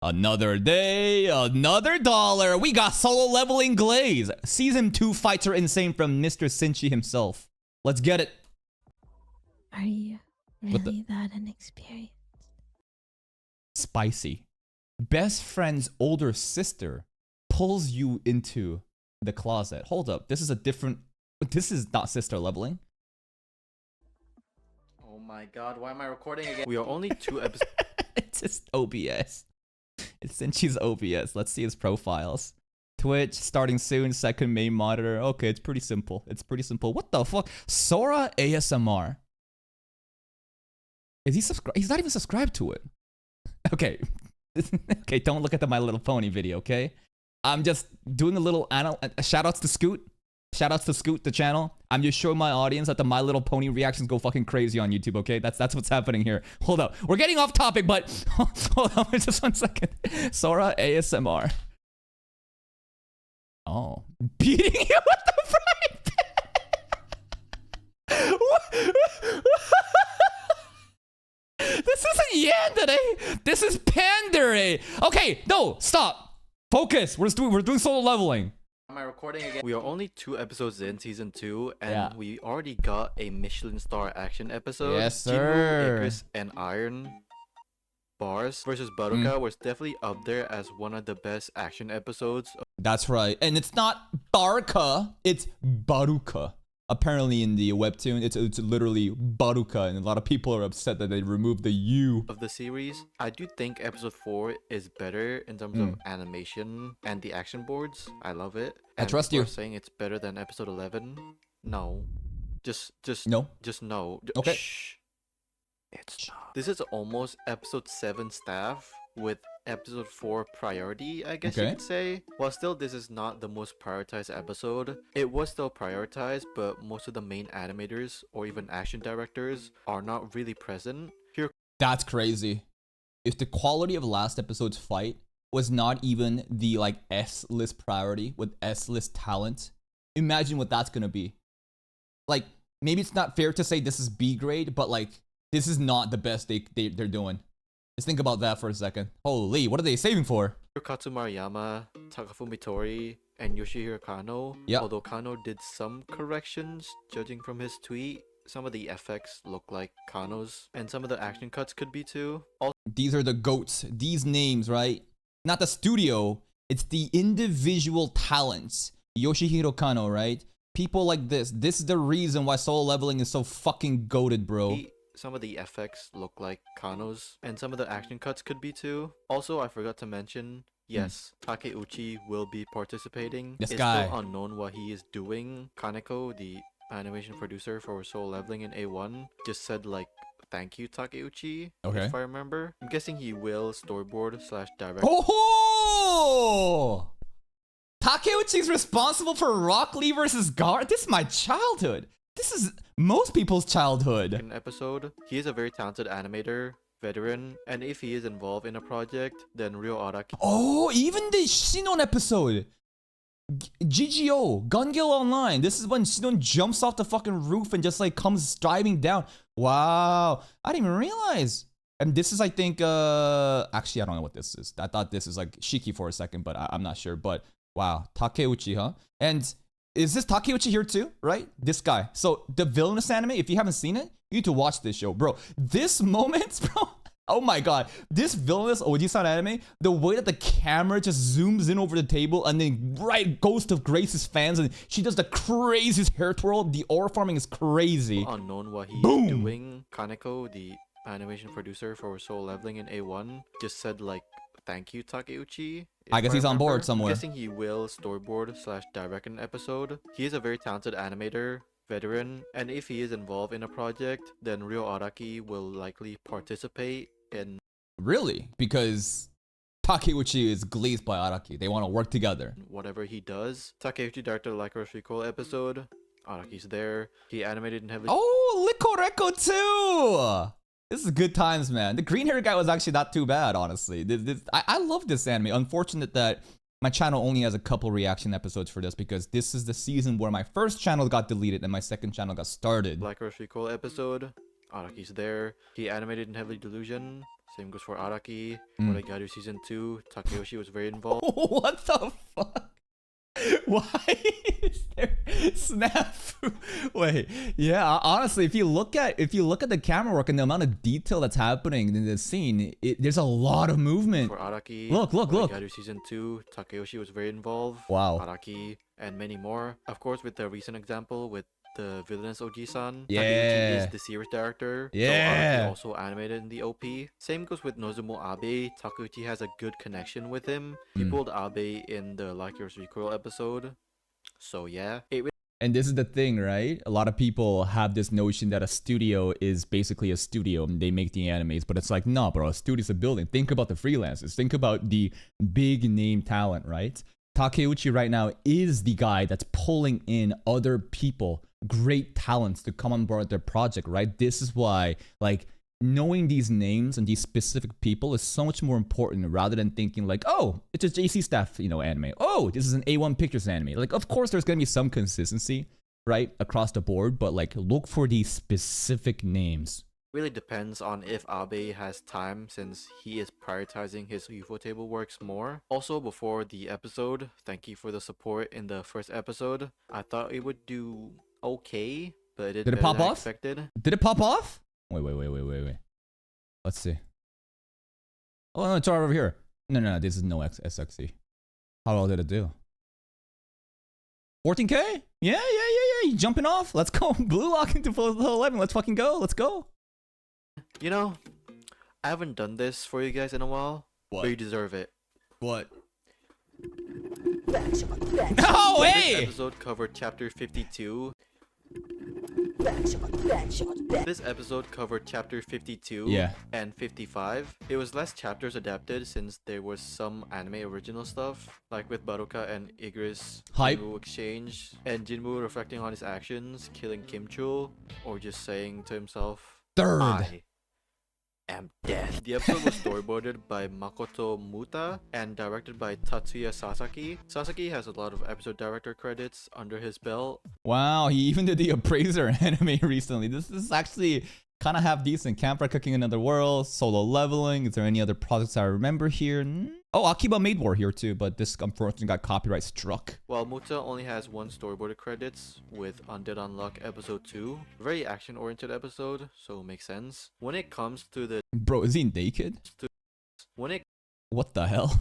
Another day, another dollar. We got solo leveling glaze. Season 2 fights are insane from Mr. Sinchi himself. Let's get it. Are you really that inexperienced? Spicy. Best friend's older sister pulls you into the closet. Hold up. This is a different... This is not sister leveling. Oh my god, why am I recording again? We are only 2 episodes. It's just OBS. It's Sinchi's OBS. Let's see his profiles. Twitch, starting soon, second main monitor. Okay, it's pretty simple. It's pretty simple. What the fuck? Sora ASMR. Is he subscribed? He's not even subscribed to it. Okay. Okay, don't look at the My Little Pony video, okay? I'm just doing a little shoutouts to Scoot. Shoutouts to Scoot, the channel. I'm just showing my audience that the My Little Pony reactions go fucking crazy on YouTube, okay? That's what's happening here. Hold up. We're getting off topic, but hold on just 1 second. Sora ASMR. Oh. Beating you with the frying pan. This isn't yandere. This is pandere. Okay, no, stop. Focus. We're doing solo leveling. Am I recording again? We are only 2 episodes in season 2, and we already got a Michelin star action episode. Yes, sir. Icarus and Iron Bars versus Baruka was definitely up there as one of the best action episodes. That's right. And it's not Baruka, it's Baruka. Apparently in the webtoon, it's literally Baruka, and a lot of people are upset that they removed the U of the series. I do think episode 4 is better in terms of animation and the action boards. I love it. I trust you. Saying it's better than episode 11. No. Just no. Just no. Okay. Shh. It's not. This is almost episode 7 staff with episode 4 priority, I guess you could say. While still this is not the most prioritized episode, it was still prioritized, but most of the main animators or even action directors are not really present. That's crazy. If the quality of last episode's fight was not even the like S-list priority with S-list talent, imagine what that's gonna be. Like, maybe it's not fair to say this is B grade, but like, this is not the best they're doing. Just think about that for a second. Holy, what are they saving for? Katsu Maruyama, Takafumi Tori, and Yoshihiro Kano. Yep. Although Kano did some corrections, judging from his tweet, some of the effects look like Kano's, and some of the action cuts could be too. These are the GOATs. These names, right? Not the studio, it's the individual talents. Yoshihiro Kano, right? People like this. This is the reason why solo leveling is so fucking goated, bro. Some of the effects look like Kano's, and some of the action cuts could be too. Also, I forgot to mention, yes, Takeuchi will be participating. This it's guy. Still unknown what he is doing. Kaneko, the animation producer for solo leveling in A1, just said like, thank you, Takeuchi, if I remember. I'm guessing he will storyboard / direct. Oh! Takeuchi's responsible for Rock Lee versus Gar? This is my childhood. This is most people's childhood. In episode, he is a very talented animator, veteran, and if he is involved in a project, then Ryo Araki. Oh, even the Shinon episode. GGO, Gun Gale Online. This is when Shinon jumps off the fucking roof and just like comes diving down. Wow, I didn't even realize. And this is, I think, actually, I don't know what this is. I thought this is like Shiki for a second, but I'm not sure. But wow, Takeuchi, huh? And is this Takeuchi here too, right? This guy. So the villainous anime, if you haven't seen it, you need to watch this show, bro. This moment, bro. Oh my god. This villainous Oji-san anime, the way that the camera just zooms in over the table and then right goes to Grace's fans and she does the craziest hair twirl. The aura farming is crazy. Unknown what he's doing. Kaneko, the animation producer for solo leveling in A1, just said like, thank you, Takeuchi. I guess he's on board somewhere. I'm guessing he will storyboard / direct an episode. He is a very talented animator, veteran, and if he is involved in a project, then Ryo Araki will likely participate in... Really? Because Takeuchi is glazed by Araki. They want to work together. Whatever he does. Takeuchi directed Licorice Recall episode. Araki's there. He animated in heavily... Oh, Licoreko too! This is good times, man. The green hair guy was actually not too bad, honestly. I love this anime. Unfortunate that my channel only has a couple reaction episodes for this because this is the season where my first channel got deleted and my second channel got started. Licorice Recall episode. Araki's there. He animated in Heavily Delusion. Same goes for Araki. Mm. Oregairu Season 2, Takeyoshi was very involved. What the fuck? Why is there snafu? Wait, yeah. Honestly, if you look at the camera work and the amount of detail that's happening in this scene, there's a lot of movement. For Araki, Look. Oregairu Season 2, Takeyoshi was very involved. Wow. Araki, and many more. Of course, with the recent example with the villainous Oji-san, Yeah. Takeuchi is the series director, so Yeah. Araki also animated in the OP. Same goes with Nozomu Abe. Takeuchi has a good connection with him. He pulled Abe in the Like Yours Recoil episode. So yeah, it really And this is the thing, right? A lot of people have this notion that a studio is basically a studio and they make the animes, but it's like, no, bro, a studio's a building. Think about the freelancers. Think about the big name talent, right? Takeuchi right now is the guy that's pulling in other people, great talents to come on board their project, right? This is why, like, knowing these names and these specific people is so much more important rather than thinking like, oh, it's a JC staff, anime. Oh, this is an A1 Pictures anime. Like, of course, there's gonna be some consistency, right, across the board, but like, look for these specific names. really depends on if Abe has time since he is prioritizing his UFO table works more. Also, before the episode, thank you for the support in the first episode. I thought it would do okay, but it Did it better pop than I off? expected. Did it pop off? Wait. Let's see. Oh, no, it's right over here. No, this is no SXC. How well did it do? 14K? Yeah. You jumping off? Let's go. Blue lock into full 11. Let's fucking go. Let's go. You know, I haven't done this for you guys in a while, What? but you deserve it. What? Oh, hey! This episode covered chapter 52. This episode covered chapter 52 Yeah. and 55. It was less chapters adapted since there was some anime original stuff, like with Baruka and Igris Hype. Jinwoo exchange, and Jinwoo reflecting on his actions, killing Kim Chul, or just saying to himself, Third. I am death. The episode was storyboarded by Makoto Muta and directed by Tatsuya Sasaki. Sasaki has a lot of episode director credits under his belt. Wow, he even did the Appraiser anime recently. This is actually kind of half decent. Campfire Cooking Another World, Solo Leveling. Is there any other projects I remember here? Oh, Akiba Made War here too, but this unfortunately got copyright struck. While Muta only has one storyboarded credits with Undead Unluck episode 2. Very action-oriented episode, so makes sense. When it comes to the Bro, is he naked? What the hell?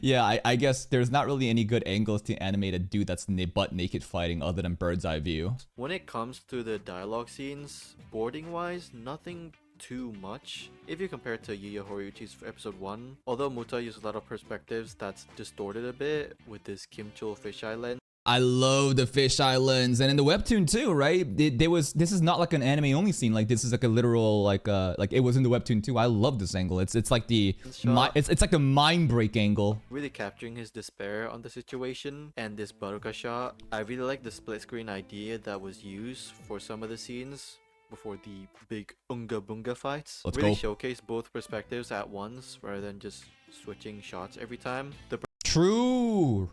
Yeah, I guess there's not really any good angles to animate a dude that's butt naked fighting other than bird's eye view. When it comes to the dialogue scenes, boarding wise, nothing too much if you compare it to Yuya Horiuchi's episode 1. Although Muta used a lot of perspectives that's distorted a bit with this Kim Chul fisheye lens. I love the fish islands, and in the webtoon too, right? This is not like an anime only scene. Like this is like a literal like it was in the webtoon too. I love this angle. It's like it's like the mind break angle. Really capturing his despair on the situation, and this Baruka shot. I really like the split screen idea that was used for some of the scenes before the big Unga Bunga fights. Let's really go. showcase both perspectives at once rather than just switching shots every time. True.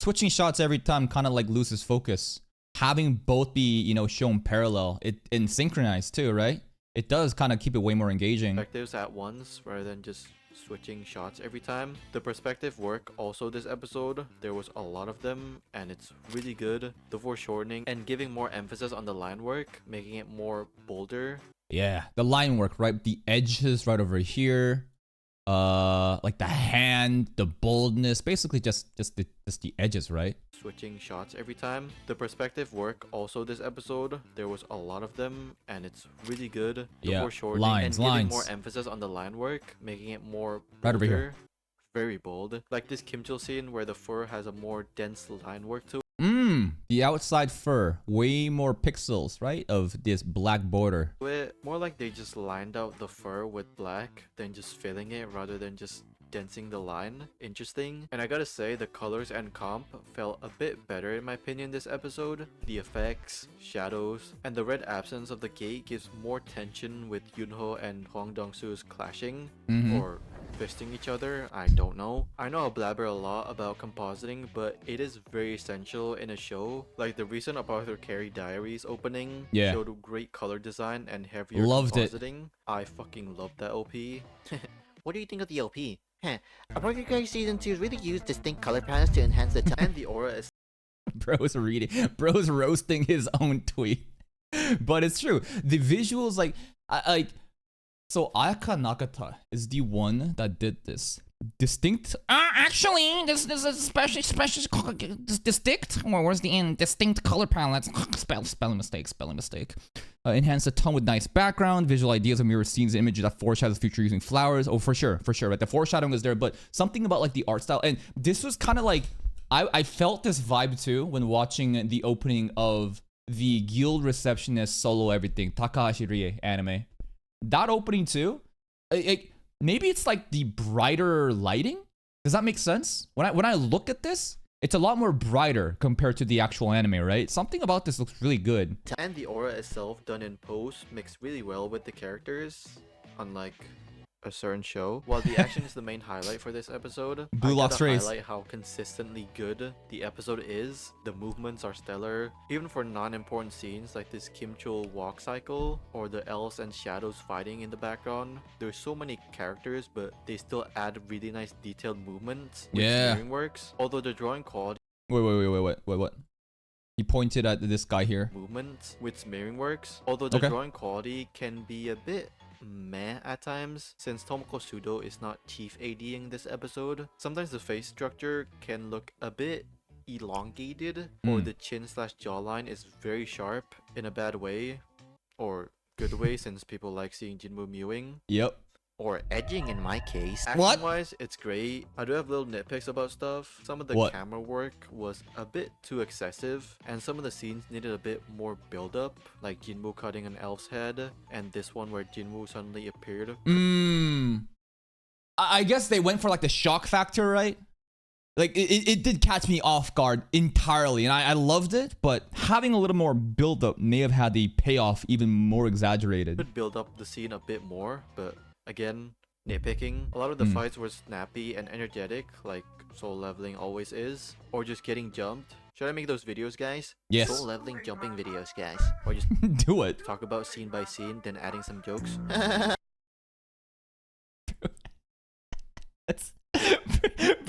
Switching shots every time kind of like loses focus. Having both be, shown parallel, and synchronized too, right? It does kind of keep it way more engaging. Perspectives at once rather than just switching shots every time. The perspective work also this episode, there was a lot of them and it's really good. The foreshortening and giving more emphasis on the line work, making it more bolder. Yeah, the line work, right? The edges right over here. Like the hand, the boldness, basically just the edges, right? Switching shots every time. The perspective work also this episode, there was a lot of them and it's really good. The Yeah, foreshortening lines. and giving more emphasis on the line work, making it more bolder. Right over here. Very bold. Like this Kim Chul scene where the fur has a more dense line work to it. The outside fur, way more pixels, right? Of this black border. More like they just lined out the fur with black than just filling it rather than just densing the line. Interesting. And I gotta say, the colors and comp felt a bit better in my opinion this episode. The effects, shadows, and the red absence of the gate gives more tension with Yunho and Hwang Dong-soo's clashing. Or fisting each other, I don't know. I know I blabber a lot about compositing, but it is very essential in a show. Like the recent Arthur Carey Diaries opening showed great color design and heavier compositing. I fucking love that OP. What do you think of the OP? Arthur Carey Season 2 really used distinct color palettes to enhance the and the aura is Bro's roasting his own tweet. But it's true. The visuals, like so Ayaka Nakata is the one that did this. Distinct. Actually, this is especially distinct. Or where's the end? Distinct color palettes. Spelling mistake. Enhance the tone with nice background, visual ideas of mirror scenes, images that foreshadows the future using flowers. Oh, for sure. Right, the foreshadowing is there, but something about like the art style, and this was kind of like I felt this vibe too when watching the opening of the Guild Receptionist Solo Everything Takahashi Rie anime. That opening too, maybe it's like the brighter lighting. Does that make sense? When I look at this, it's a lot more brighter compared to the actual anime, right? Something about this looks really good. And the aura itself done in post mixed really well with the characters, unlike a certain show. While the action is the main highlight for this episode, Blue Lock's race. Highlight how consistently good the episode is. The movements are stellar, even for non-important scenes like this Kim Chul walk cycle or the elves and shadows fighting in the background. There's so many characters, but they still add really nice detailed movements with smearing works. Although the drawing quality. Wait, what? He pointed at this guy here. Movements with smearing works. Although the drawing quality can be a bit meh at times, since Tomoko Sudo is not chief ADing this episode. Sometimes the face structure can look a bit elongated, or the chin/jawline is very sharp in a bad way, or good way since people like seeing Jinwoo mewing. Yep. Or edging in my case. Action-wise, it's great. I do have little nitpicks about stuff. Some of the camera work was a bit too excessive, and some of the scenes needed a bit more build-up, like Jinwoo cutting an elf's head, and this one where Jinwoo suddenly appeared. I guess they went for like the shock factor, right? Like it did catch me off guard entirely, and I loved it, but having a little more build-up may have had the payoff even more exaggerated. Could build up the scene a bit more, but again, nitpicking. A lot of the fights were snappy and energetic, like soul leveling always is, or just getting jumped. Should I make those videos, guys? Yes. Soul leveling jumping videos, guys. Or just do it. Talk about scene by scene, then adding some jokes.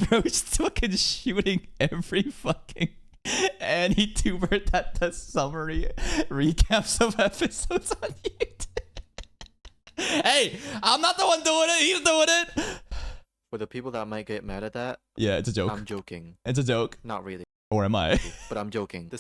Bro's fucking shooting every fucking AnyTuber that does summary recaps of episodes on YouTube. Hey, I'm not the one doing it. He's doing it. For the people that might get mad at that, yeah, it's a joke. I'm joking. It's a joke. Not really. Or am I? But I'm joking.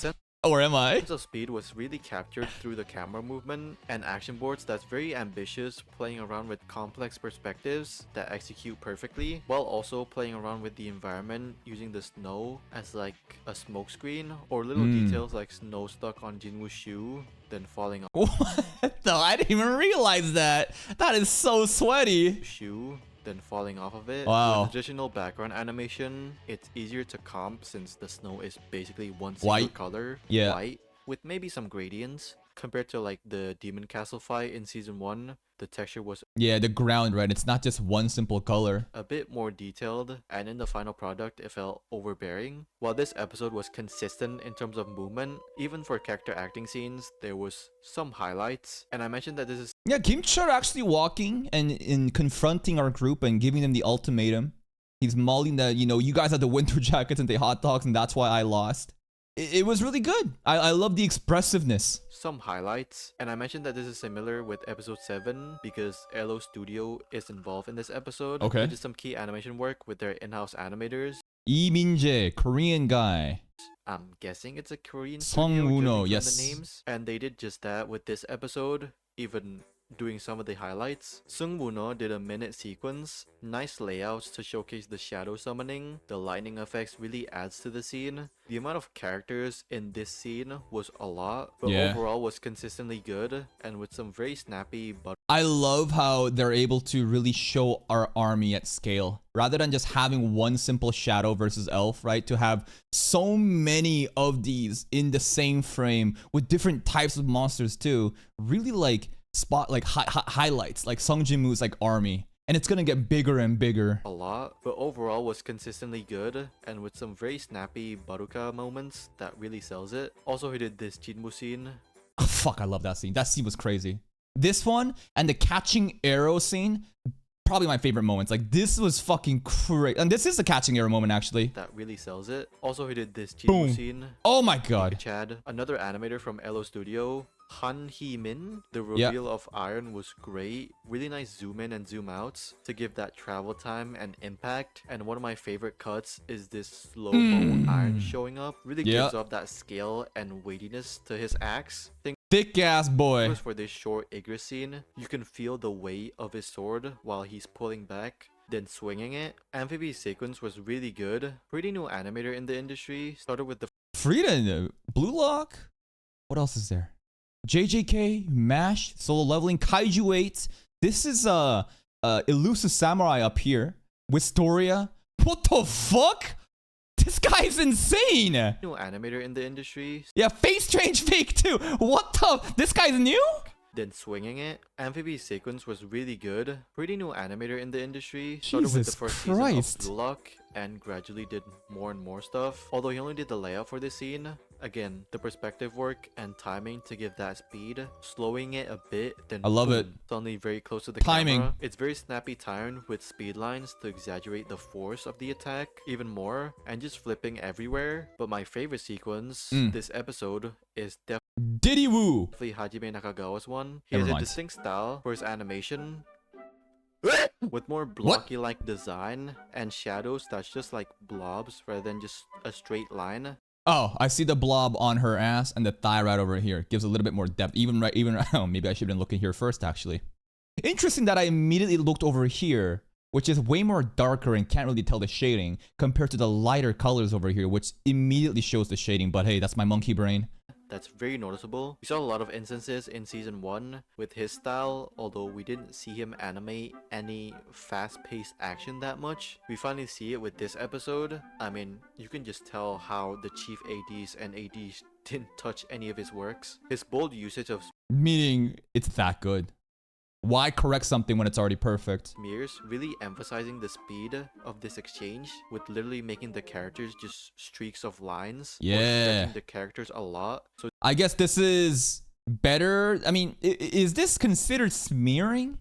Or am I? The speed was really captured through the camera movement and action boards that's very ambitious, playing around with complex perspectives that execute perfectly, while also playing around with the environment using the snow as like a smoke screen, or little details like snow stuck on Jinwoo's shoe, then falling off. What? No, I didn't even realize that. That is so sweaty. Shoe, then falling off of it. Wow. With additional background animation, it's easier to comp since the snow is basically one single color, white, with maybe some gradients. Compared to like the Demon Castle fight in season 1, the texture was the ground, right? It's not just one simple color. A bit more detailed, and in the final product, it felt overbearing. While this episode was consistent in terms of movement, even for character acting scenes, there was some highlights. And I mentioned that this is Kim Chul actually walking and in confronting our group and giving them the ultimatum. He's mauling that, you guys had the winter jackets and the hot dogs, and that's why I lost. It was really good. I love the expressiveness. Some highlights, and I mentioned that this is similar with episode 7 because Elo Studio is involved in this episode. Okay. They did some key animation work with their in-house animators. Lee Min-jae, Korean guy. I'm guessing it's a Korean Sung studio, Woo-no, judging from yes. the names. And they did just that with this episode, even doing some of the highlights. Sung Woo-no did a minute sequence, nice layouts to showcase the shadow summoning. The lightning effects really adds to the scene. The amount of characters in this scene was a lot, but overall was consistently good and with some very snappy but I love how they're able to really show our army at scale. Rather than just having one simple shadow versus elf, right? To have so many of these in the same frame with different types of monsters too. Really like highlights like Sung Jin-woo's like army, and it's gonna get bigger and bigger. a lot, but overall was consistently good and with some very snappy Baruka moments that really sells it. Also, he did this Jinmu scene. Oh, fuck, I love that scene. That scene was crazy. This one and the catching arrow scene, probably my favorite moments. Like, this was fucking crazy. And this is the catching arrow moment, actually. That really sells it. Also, he did this Jinmu Boom. scene. Oh my god. Chad, another animator from Elo Studio. Han Hee Min, the reveal of Iron was great. Really nice zoom in and zoom outs to give that travel time and impact. And one of my favorite cuts is this slow-mo Iron showing up. Really gives up that scale and weightiness to his axe. Thick ass boy. For this short Igris scene, you can feel the weight of his sword while he's pulling back, then swinging it. Amphibie's sequence was really good. Pretty new animator in the industry. Started with the Frida, Blue Lock. What else is there? JJK, MASH, solo leveling, Kaiju 8. This is Elusive Samurai up here. Wistoria. What the fuck? This guy's insane. new animator in the industry. Yeah, Face Change Fake too. What the? This guy's new? Then swinging it. Amphibie's sequence was really good. Pretty new animator in the industry. Started with the first season of Blue Lock and gradually did more and more stuff. Although he only did the layout for this scene. Again, the perspective work and timing to give that speed. Slowing it a bit, then I love it. Suddenly very close to the Timing. camera. It's very snappy timed with speed lines to exaggerate the force of the attack even more. And just flipping everywhere. But my favorite sequence this episode is Diddy Woo. definitely Hajime Nakagawa's one. He Never has a mind. distinct style for his animation with more blocky-like design and shadows that's just like blobs rather than just a straight line. Oh, I see the blob on her ass and the thigh right over here. Gives a little bit more depth. Even oh, maybe I should have been looking here first, actually. Interesting that I immediately looked over here, which is way more darker and can't really tell the shading compared to the lighter colors over here, which immediately shows the shading. But hey, that's my monkey brain. That's very noticeable. We saw a lot of instances in season 1 with his style, although we didn't see him animate any fast-paced action that much. We finally see it with this episode. I mean, you can just tell how the chief ADs and ADs didn't touch any of his works. His bold usage of Meaning it's that good. Why correct something when it's already perfect? smears really emphasizing the speed of this exchange with literally making the characters just streaks of lines. Or Yeah. stretching the characters a lot. So I guess this is better. I mean, is this considered smearing?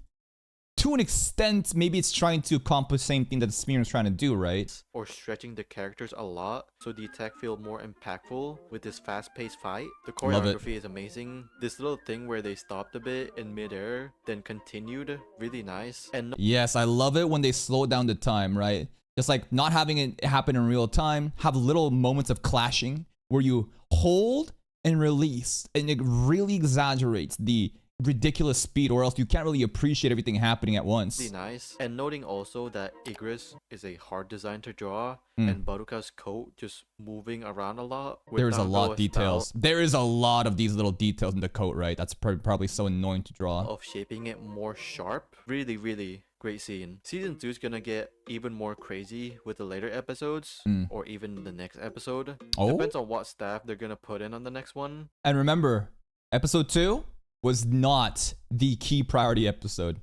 To an extent, maybe it's trying to accomplish the same thing that the smear is trying to do, right? or stretching the characters a lot so the attack feel more impactful with this fast-paced fight. The Love it. choreography is amazing. This little thing where they stopped a bit in midair, then continued, really nice. And Yes, I love it when they slow down the time, right? Just like not having it happen in real time, have little moments of clashing where you hold and release, and it really exaggerates the ridiculous speed, or else you can't really appreciate everything happening at once. really nice. And noting also that Igris is a hard design to draw, and Baruka's coat just moving around a lot. with There's a lot Nagawa's of details. There is a lot of these little details in the coat, right? That's probably so annoying to draw. style of shaping it more sharp. Really, really great scene. Season 2 is gonna get even more crazy with the later episodes, or even the next episode. Oh? Depends on what staff they're gonna put in on the next one. And remember, episode 2 was not the key priority episode.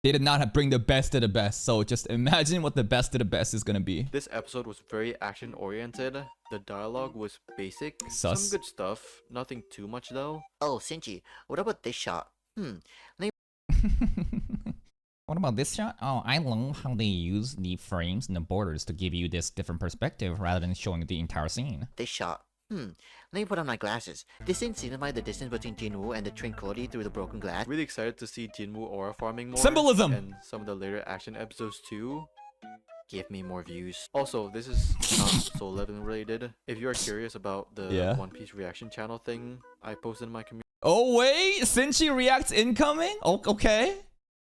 They did not bring the best of the best. So just imagine what the best of the best is going to be. This episode was very action oriented. The dialogue was basic. Sus. Some good stuff. Nothing too much though. Oh, Sinchi, what about this shot? What about this shot? Oh, I love how they use the frames and the borders to give you this different perspective rather than showing the entire scene. This shot. Let me put on my glasses. This scene signifies the distance between Jinwoo and the tranquility through the broken glass. Really excited to see Jinwoo aura farming more. Symbolism! And some of the later action episodes too. Give me more views. Also, this is not Soul Leveling related. If you are curious about the One Piece reaction channel thing I posted in my community Oh, wait! Sinchi reacts incoming? Oh, okay.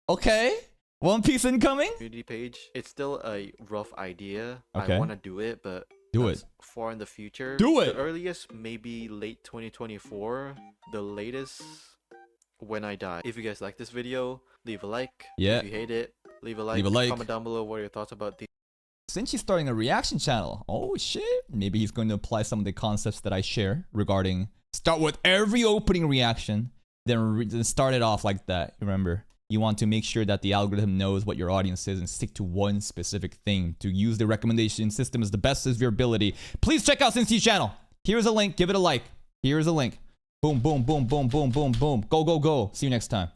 Okay. One Piece incoming? page, it's still a rough idea. Okay. I want to do it, but Do that's it. far in the future. Do it! The earliest maybe late 2024. The latest when I die. If you guys like this video, leave a like. Yeah. If you hate it, leave a like. Leave a like. Comment down below what are your thoughts about these. Sinchi's starting a reaction channel. Oh, shit. Maybe he's going to apply some of the concepts that I share regarding start with every opening reaction, then start it off like that. Remember? You want to make sure that the algorithm knows what your audience is and stick to one specific thing. To use the recommendation system as the best of your ability. Please check out Sinchi's channel. Here's a link. Give it a like. Here's a link. Boom, boom, boom, boom, boom, boom, boom. Go, go, go. See you next time.